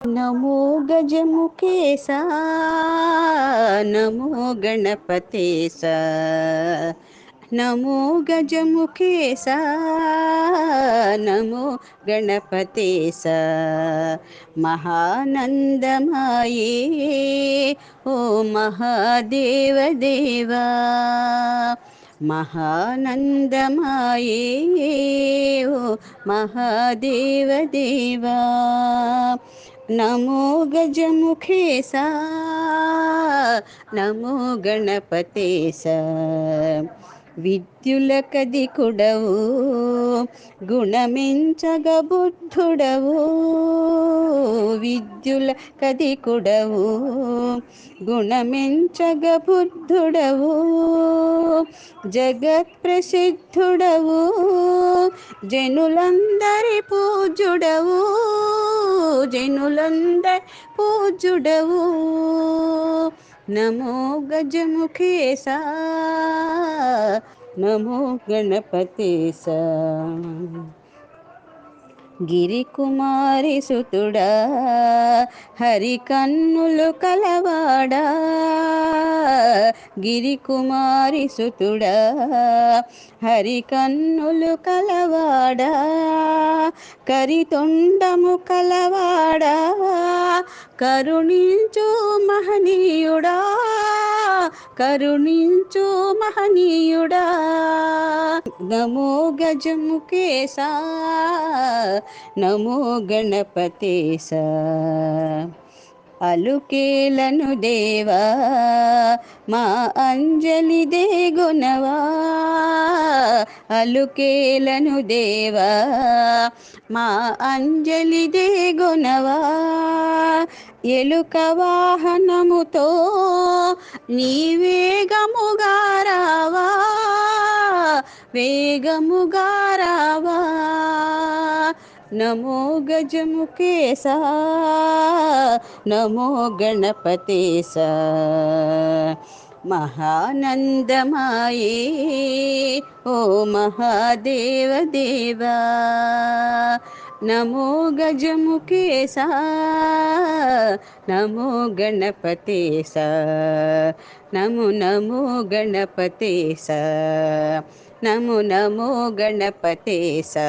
नमो गजमुखेसा नमो गणपतेसा नमो गजमुखेसा नमो गणपतेसा महानन्दमाये ओ महादेव देवा महानन्दमाये ओ महादेव देवा नमो गजमुखेसा नमो गणपतेसा విద్యులకదికుడవు గుణమించగ బుద్ధుడవు విద్యులకదికుడవు గుణమించగ బుద్ధుడవు జగత్ ప్రసిద్ధుడవు జనులందరి పూజ్యుడవు జనులందరి పూజ్యుడవు नमो गजमुखेसा नमो गणपतेसा గిరికుమారి సుతుడా హరి కన్నులు కలవాడా గిరికుమారి సుతుడా హరి కన్నులు కలవాడా కరితొండము కలవాడా కరుణించు మహనీయుడా కరుణించు మహనీయుడా నమో గజముఖేశా నమో గణపతేశా అలుకేలను దేవా మా అంజలి దేగునవా అలుకేలను దేవా మా అంజలి దేగునవా ఎలుక వాహనముతో నీ వేగముగా రావా వేగముగా రావా నమో గజముఖేశా నమో గణపతేశా మహానందమాయే ఓ మహాదేవ దేవా నమో గజముఖేశా నమో గణపతేశా నమో నమో గణపతేశా నమో నమో గణపతేశా